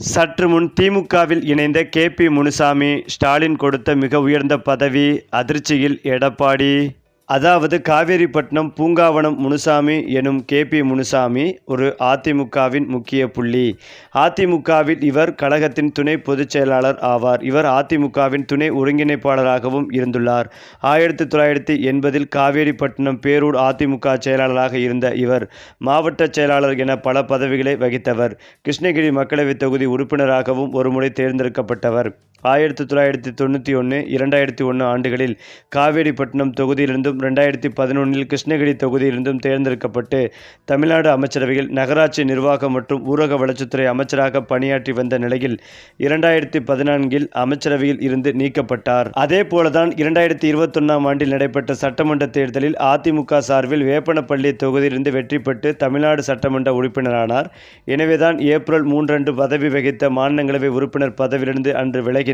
சற்று முன் திமுகவில் இணைந்த கே.பி. முனுசாமி, ஸ்டாலின் கொடுத்த மிக உயர்ந்த பதவி அதிர்ச்சியில் எடப்பாடி. அதாவது காவேரிப்பட்டினம் பூங்காவனம் முனுசாமி எனும் கே.பி. முனுசாமி ஒரு அதிமுகவின் முக்கிய புள்ளி. அதிமுகவில் இவர் கழகத்தின் துணை பொதுச் செயலாளர் ஆவார். இவர் அதிமுகவின் துணை ஒருங்கிணைப்பாளராகவும் இருந்துள்ளார். 1980 காவேரிப்பட்டினம் பேரூர் அதிமுக செயலாளராக இருந்த இவர் மாவட்ட செயலாளர் என பல பதவிகளை வகித்தவர். கிருஷ்ணகிரி மக்களவைத் தொகுதி உறுப்பினராகவும் ஒருமுறை தேர்ந்தெடுக்கப்பட்டவர். 1991, 2001 ஆண்டுகளில் காவேரிப்பட்டினம் தொகுதியிலிருந்தும் 2011 கிருஷ்ணகிரி தொகுதியிலிருந்தும் தேர்ந்தெடுக்கப்பட்டு தமிழ்நாடு அமைச்சரவையில் நகராட்சி நிர்வாகம் மற்றும் ஊரக வளர்ச்சித்துறை அமைச்சராக பணியாற்றி வந்த நிலையில் 2014 அமைச்சரவையில் இருந்து நீக்கப்பட்டார். அதேபோலதான் 2021 ஆண்டில் நடைபெற்ற சட்டமன்ற தேர்தலில் அதிமுக சார்பில் வேப்பனப்பள்ளி தொகுதியிலிருந்து வெற்றி பெற்று தமிழ்நாடு சட்டமன்ற உறுப்பினரானார். எனவேதான் ஏப்ரல் 3 அன்று பதவி வகித்த மாநிலங்களவை உறுப்பினர் பதவியிலிருந்து அன்று விலகினார்.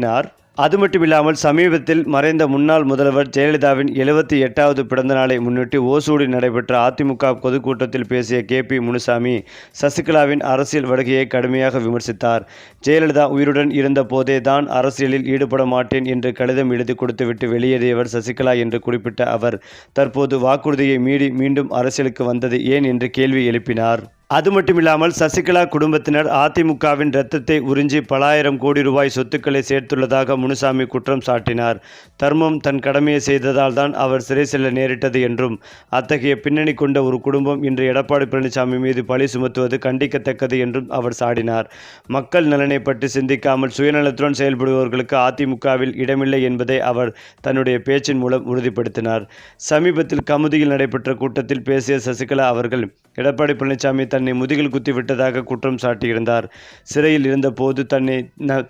அதுமட்டுமில்லாமல் சமீபத்தில் மறைந்த முன்னாள் முதல்வர் ஜெயலலிதாவின் 78வது பிறந்த நாளை முன்னிட்டு ஓசூரில் நடைபெற்ற அதிமுக பொதுக்கூட்டத்தில் பேசிய கே.பி. முனுசாமி சசிகலாவின் அரசியல் வருகையை கடுமையாக விமர்சித்தார். ஜெயலலிதா உயிருடன் இருந்த போதே தான் அரசியலில் ஈடுபட மாட்டேன் என்று கடிதம் எழுதி கொடுத்துவிட்டு வெளியேறியவர் சசிகலா என்று குறிப்பிட்ட அவர் தற்போது வாக்குறுதியை மீறி மீண்டும் அரசியலுக்கு வந்தது ஏன் என்று கேள்வி எழுப்பினார். அதுமட்டுமில்லாமல் சசிகலா குடும்பத்தினர் அதிமுகவின் இரத்தத்தை உறிஞ்சி பல ஆயிரம் கோடி ரூபாய் சொத்துக்களை சேர்த்துள்ளதாக முனுசாமி குற்றம் சாட்டினார். தர்மம் தன் கடமையை செய்ததால் தான் அவர் சிறை செல்ல நேரிட்டது என்றும் அத்தகைய பின்னணி கொண்ட ஒரு குடும்பம் இன்று எடப்பாடி பழனிசாமி மீது பழி சுமத்துவது கண்டிக்கத்தக்கது என்றும் அவர் சாடினார். மக்கள் நலனை பற்றி சிந்திக்காமல் சுயநலத்துடன் செயல்படுபவர்களுக்கு அதிமுகவில் இடமில்லை என்பதை அவர் தன்னுடைய பேச்சின் மூலம் உறுதிப்படுத்தினார். சமீபத்தில் கமுதியில் நடைபெற்ற கூட்டத்தில் பேசிய சசிகலா அவர்கள் எடப்பாடி பழனிசாமி தன்னை முதுகில் குத்திவிட்டதாக குற்றம் சாட்டியிருந்தார். சிறையில் இருந்தபோது தன்னை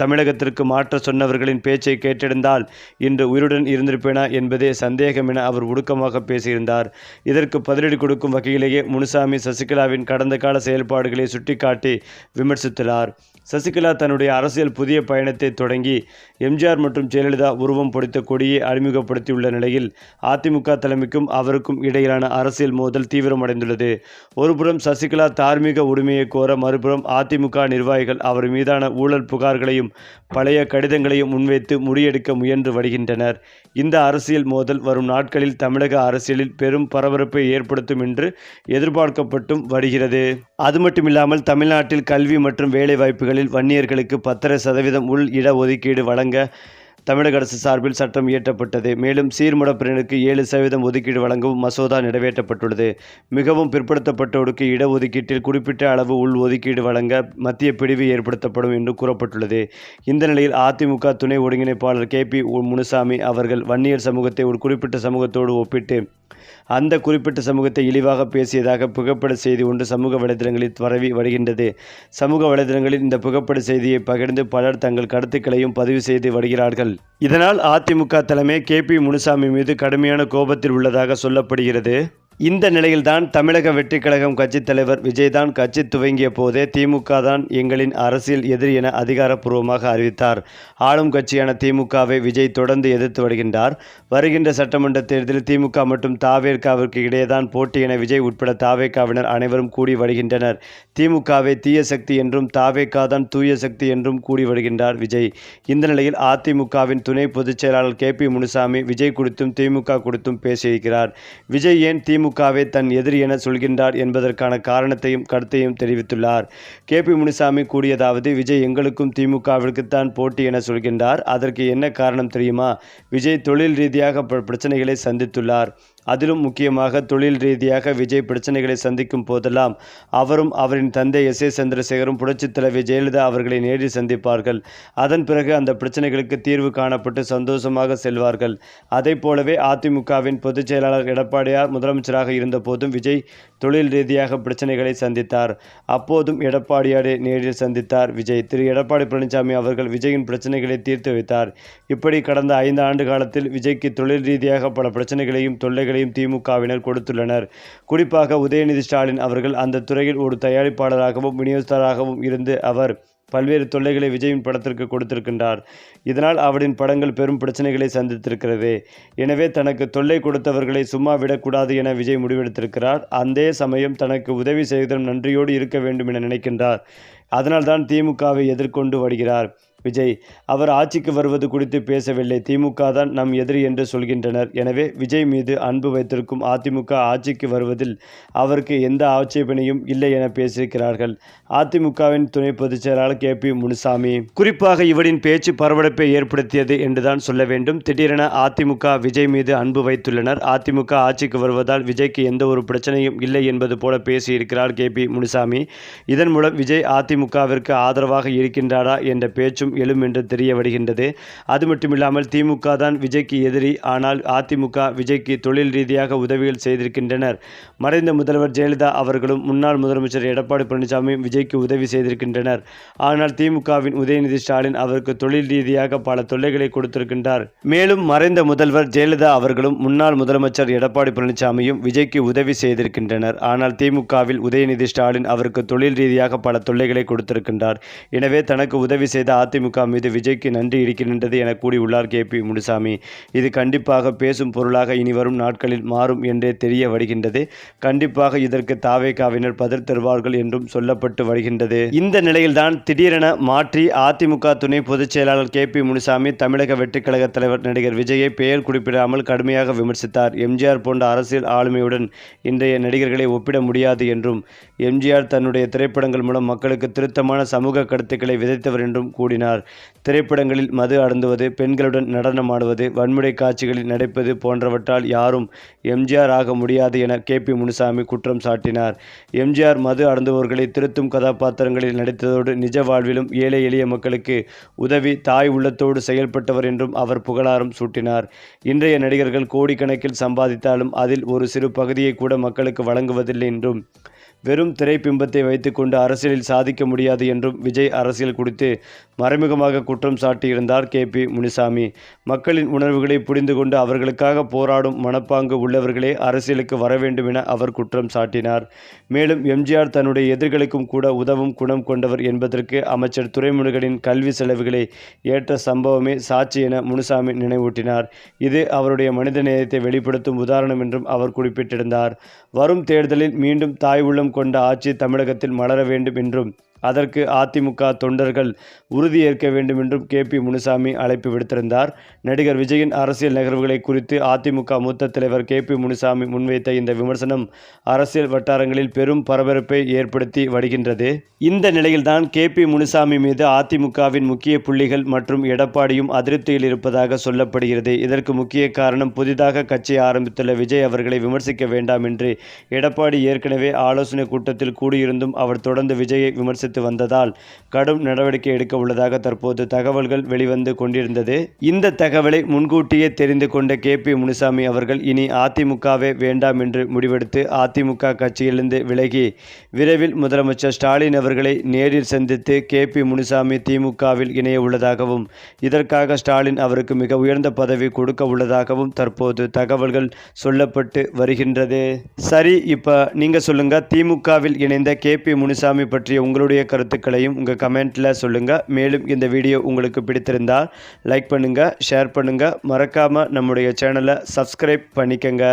தமிழகத்திற்கு மாற்ற சொன்னவர்களின் பேச்சை கேட்டிருந்தால் இன்று உயிருடன் இருந்திருப்பேனா என்பதே சந்தேகம் என அவர் உடுக்கமாக பேசியிருந்தார். இதற்கு பதிலடி கொடுக்கும் வகையிலேயே முனுசாமி சசிகலாவின் கடந்த கால செயல்பாடுகளை சுட்டிக்காட்டி விமர்சித்துள்ளார். சசிகலா தன்னுடைய அரசியல் புதிய பயணத்தை தொடங்கி எம்.ஜி.ஆர். மற்றும் ஜெயலலிதா உருவம் பொறித்த கொடியை அறிமுகப்படுத்தியுள்ள நிலையில் அதிமுக தலைமைக்கும் அவருக்கும் இடையிலான அரசியல் மோதல் தீவிரமடைந்துள்ளது. ஒருபுறம் சசிகலா தார்மீக உரிமையை கோர, மறுபுறம் அதிமுக நிர்வாகிகள் அவர் மீதான ஊழல் புகார்களையும் பழைய கடிதங்களையும் முன்வைத்து முடியெடுக்க முயன்று வருகின்றனர். இந்த அரசியல் மோதல் வரும் நாட்களில் தமிழக அரசியலில் பெரும் பரபரப்பை ஏற்படுத்தும் என்று எதிர்பார்க்கப்பட்டும் வருகிறது. அதுமட்டுமில்லாமல் தமிழ்நாட்டில் கல்வி மற்றும் வேலை வாய்ப்புகளில் வன்னியர்களுக்கு 10.5% உள் இட ஒதுக்கீடு வழங்க தமிழக அரசு சார்பில் சட்டம் இயற்றப்பட்டது. மேலும் சீர்மரபினருக்கு 7% ஒதுக்கீடு வழங்கவும் மசோதா நிறைவேற்றப்பட்டுள்ளது. மிகவும் பிற்படுத்தப்பட்டோருக்கு இடஒதுக்கீட்டில் குறிப்பிட்ட அளவு உள் ஒதுக்கீடு வழங்க மத்திய பிரிவு ஏற்படுத்தப்படும் என்று கூறப்பட்டுள்ளது. இந்த நிலையில் அதிமுக துணை ஒருங்கிணைப்பாளர் கே.பி. முனுசாமி அவர்கள் வன்னியர் சமூகத்தை ஒரு குறிப்பிட்ட சமூகத்தோடு ஒப்பிட்டு அந்த குறிப்பிட்ட சமூகத்தை இழிவாக பேசியதாக புகைப்பட செய்தி ஒன்று சமூக வலைதளங்களில் பரவி வருகின்றது. சமூக வலைதளங்களில் இந்த புகைப்பட செய்தியை பகிர்ந்து பலர் தங்கள் கருத்துக்களையும் பதிவு செய்து வருகிறார்கள். இதனால் அதிமுக தலைமை கே.பி. முனுசாமி மீது கடுமையான கோபத்தில் உள்ளதாக சொல்லப்படுகிறது. இந்த நிலையில்தான் தமிழக வெற்றி கழகம் கட்சித் தலைவர் விஜய் தான் கட்சி துவங்கிய போதே திமுக தான் எங்களின் அரசியல் எதிரி என அதிகாரப்பூர்வமாக அறிவித்தார். ஆளும் கட்சியான திமுகவை விஜய் தொடர்ந்து எதிர்த்து வருகின்றார். வருகின்ற சட்டமன்ற தேர்தலில் திமுக மற்றும் தாவேகாவிற்கு இடையேதான் போட்டி என விஜய் உட்பட தாவேகாவினர் அனைவரும் கூடி வருகின்றனர். திமுகவை தீய சக்தி என்றும் தாவேகா தான் தூய சக்தி என்றும் கூடி வருகின்றார் விஜய். இந்த நிலையில் அதிமுகவின் துணை பொதுச் செயலாளர் கே.பி. முனுசாமி விஜய் குறித்தும் திமுக குறித்தும் பேசியிருக்கிறார். விஜய் ஏன் திமுகவை தன் எதிரி என சொல்கின்றார் என்பதற்கான காரணத்தையும் கருத்தையும் தெரிவித்துள்ளார். கே.பி. முனுசாமி கூறியதாவது, விஜய் எங்களுக்கும் திமுகவிற்குத்தான் போட்டி என சொல்கின்றார். அதற்கு என்ன காரணம் தெரியுமா? விஜய் தொழில் ரீதியாக பிரச்சனைகளை சந்தித்துள்ளார். அதிலும் முக்கியமாக தொழில் ரீதியாக விஜய் பிரச்சனைகளை சந்திக்கும் போதெல்லாம் அவரும் அவரின் தந்தை எஸ்.ஏ. சந்திரசேகரும் புரட்சித் தலைவி ஜெயலலிதா அவர்களை நேரில் சந்திப்பார்கள். அதன் பிறகு அந்த பிரச்சனைகளுக்கு தீர்வு காணப்பட்டு சந்தோஷமாக செல்வார்கள். அதை போலவே அதிமுகவின் பொதுச் செயலாளர் எடப்பாடியார் முதலமைச்சராக இருந்த போதும் விஜய் தொழில் ரீதியாக பிரச்சனைகளை சந்தித்தார். அப்போதும் எடப்பாடியாரை நேரில் சந்தித்தார் விஜய். திரு எடப்பாடி பழனிசாமி அவர்கள் விஜயின் பிரச்சனைகளை தீர்த்து வைத்தார். இப்படி கடந்த 5 ஆண்டு காலத்தில் விஜய்க்கு தொழில் ரீதியாக பல பிரச்சனைகளையும் தொல்லைகளையும் திமுகவினர் கொடுத்துள்ளனர். குறிப்பாக உதயநிதி ஸ்டாலின் அவர்கள் அந்த துறையில் ஒரு தயாரிப்பாளராகவும் விநியோகஸ்தராகவும் இருந்து அவர் பல்வேறு தொல்லைகளை விஜயின் படத்திற்கு கொடுத்திருக்கின்றார். இதனால் அவரின் படங்கள் பெரும் பிரச்சனைகளை சந்தித்திருக்கிறது. எனவே தனக்கு தொல்லை கொடுத்தவர்களை சும்மா விடக்கூடாது என விஜய் முடிவெடுத்திருக்கிறார். அதே சமயம் தனக்கு உதவி செய்ததும் நன்றியோடு இருக்க வேண்டும் என நினைக்கின்றார். அதனால்தான் திமுகவை எதிர்கொண்டு வருகிறார் விஜய். அவர் ஆட்சிக்கு வருவது குறித்து பேசவில்லை. திமுக தான் நம் எதிரி என்று சொல்கின்றனர். எனவே விஜய் மீது அன்பு வைத்திருக்கும் அதிமுக ஆட்சிக்கு வருவதில் அவருக்கு எந்த ஆட்சேபனையும் இல்லை என பேசியிருக்கிறார்கள் அதிமுகவின் துணை பொதுச் செயலாளர் KP முனுசாமி. குறிப்பாக இவரின் பேச்சு பரபரப்பை ஏற்படுத்தியது என்றுதான் சொல்ல வேண்டும். திடீரென அதிமுக விஜய் மீது அன்பு வைத்துள்ளனர். அதிமுக ஆட்சிக்கு வருவதால் விஜய்க்கு எந்த ஒரு பிரச்சனையும் இல்லை என்பது போல பேசியிருக்கிறார் KP முனுசாமி. இதன் மூலம் விஜய் அதிமுகவிற்கு ஆதரவாக இருக்கின்றாரா என்ற பேச்சும் எழும் என்று தெரிய வருகின்றது. அது மட்டுமில்லாமல் திமுக தான் விஜய்க்கு எதிரி. ஆனால் அதிமுக விஜய்க்கு தொழில் ரீதியாக உதவிகள் செய்திருக்கின்றனர். மறைந்த முதல்வர் ஜெயலலிதா அவர்களும் முன்னாள் முதலமைச்சர் எடப்பாடி பழனிசாமியும் விஜய்க்கு உதவி செய்திருக்கின்றனர். ஆனால் திமுகவின் உதயநிதி ஸ்டாலின் அவருக்கு தொழில் ரீதியாக பல தொல்லைகளை கொடுத்திருக்கின்றார். மேலும் மறைந்த முதல்வர் ஜெயலலிதா அவர்களும் முன்னாள் முதலமைச்சர் எடப்பாடி பழனிசாமியும் விஜய்க்கு உதவி செய்திருக்கின்றனர். ஆனால் திமுகவில் உதயநிதி ஸ்டாலின் அவருக்கு தொழில் ரீதியாக பல தொல்லைகளை கொடுத்திருக்கின்றார். எனவே தனக்கு உதவி செய்த அதிமுக மீது விஜய்க்கு நன்றி இருக்கின்றது என கூறியுள்ளார் KP முனுசாமி. இது கண்டிப்பாக பேசும் பொருளாக இனி வரும் நாட்களில் மாறும் என்றே தெரிய வருகின்றது. கண்டிப்பாக இதற்கு தாவேகாவினர் பதில் தருவார்கள் என்றும் சொல்லப்பட்டு வருகின்றது. இந்த நிலையில்தான் திடீரென மாற்றி அதிமுக துணை பொதுச் செயலாளர் KP முனுசாமி தமிழக வெற்றிக் கழக தலைவர் நடிகர் விஜயை பெயர் குறிப்பிடாமல் கடுமையாக விமர்சித்தார். எம்ஜிஆர் போன்ற அரசியல் ஆளுமையுடன் இன்றைய நடிகர்களை ஒப்பிட முடியாது என்றும், எம்ஜிஆர் தன்னுடைய திரைப்படங்கள் மூலம் மக்களுக்கு திருத்தமான சமூக கருத்துக்களை விதைத்தவர் என்றும் கூறினார். திரைப்படங்களில் மது அருந்துவது, பெண்களுடன் நடனம் ஆடுவது, வன்முறை காட்சிகளில் நடிப்பது போன்றவற்றால் யாரும் எம்ஜிஆர் ஆக முடியாது என KP முனுசாமி குற்றம் சாட்டினார். எம்ஜிஆர் மது அருந்துபவர்களை திருத்தும் கதாபாத்திரங்களில் நடித்ததோடு நிஜ வாழ்விலும் ஏழை எளிய மக்களுக்கு உதவி தாய் உள்ளத்தோடு செயல்பட்டவர் என்றும் அவர் புகழாரம் சூட்டினார். இன்றைய நடிகர்கள் கோடிக்கணக்கில் சம்பாதித்தாலும் அதில் ஒரு சிறு பகுதியை கூட மக்களுக்கு வழங்குவதில்லை என்றும், வெறும் திரைப்பிம்பத்தை வைத்துக்கொண்டு அரசியலில் சாதிக்க முடியாது என்றும் விஜய் அரசியல் குறித்து மறைமுகமாக குற்றம் சாட்டியிருந்தார் KP முனுசாமி. மக்களின் உணர்வுகளை புரிந்து கொண்டு அவர்களுக்காக போராடும் மனப்பாங்கு உள்ளவர்களே அரசியலுக்கு வர வேண்டும் என அவர் குற்றம் சாட்டினார். மேலும் எம்ஜிஆர் தன்னுடைய எதிர்களுக்கும் கூட உதவும் குணம் கொண்டவர் என்பதற்கு அமைச்சர் துரைமுருகனின் கல்வி செலவுகளை ஏற்ற சம்பவமே சாட்சி என முனுசாமி நினைவூட்டினார். இது அவருடைய மனித நேயத்தை வெளிப்படுத்தும் உதாரணம் என்றும் அவர் குறிப்பிட்டிருந்தார். வரும் தேர்தலில் மீண்டும் தாய் உள்ளம் கொண்ட ஆட்சி தமிழகத்தில் மலர வேண்டும் என்றும், அதற்கு அதிமுக தொண்டர்கள் உறுதியேற்க வேண்டும் என்றும் KP முனுசாமி அழைப்பு விடுத்திருந்தார். நடிகர் விஜயின் அரசியல் நகர்வுகளை குறித்து அதிமுக மூத்த தலைவர் KP முனுசாமி முன்வைத்த இந்த விமர்சனம் அரசியல் வட்டாரங்களில் பெரும் பரபரப்பை ஏற்படுத்தி வருகின்றது. இந்த நிலையில்தான் KP முனுசாமி மீது அதிமுகவின் முக்கிய புள்ளிகள் மற்றும் எடப்பாடியும் அதிருப்தியில் இருப்பதாக சொல்லப்படுகிறது. இதற்கு முக்கிய காரணம், புதிதாக கட்சி ஆரம்பித்துள்ள விஜய் அவர்களை விமர்சிக்க வேண்டாம் என்று எடப்பாடி ஏற்கனவே ஆலோசனை கூட்டத்தில் கூடியிருந்தும் அவர் தொடர்ந்து விஜயை விமர்சித்து வந்ததால் கடும் நடவடிக்கை எடுக்க உள்ளதாக தற்போது தகவல்கள் வெளிவந்து கொண்டிருந்தது. இந்த தகவலை முன்கூட்டியே தெரிந்து கொண்ட KP முனுசாமி அவர்கள் இனி அதிமுகவே வேண்டாம் என்று முடிவெடுத்து அதிமுக கட்சியிலிருந்து விலகி விரைவில் முதலமைச்சர் ஸ்டாலின் அவர்களை நேரில் சந்தித்து KP முனுசாமி திமுகவில் இணைய உள்ளதாகவும், இதற்காக ஸ்டாலின் அவருக்கு மிக உயர்ந்த பதவி கொடுக்க உள்ளதாகவும் தற்போது தகவல்கள் சொல்லப்பட்டு வருகின்றது. சரி, இப்போ நீங்க சொல்லுங்க, திமுகவில் இணைந்த KP முனுசாமி பற்றிய உங்களுடைய கருத்துக்களையும் உங்கள் கமெண்ட்டில் சொல்லுங்கள். மேலும் இந்த வீடியோ உங்களுக்கு பிடித்திருந்தால் லைக் பண்ணுங்கள், ஷேர் பண்ணுங்கள், மறக்காமல் நம்முடைய சேனலை சப்ஸ்கிரைப் பண்ணிக்கங்க.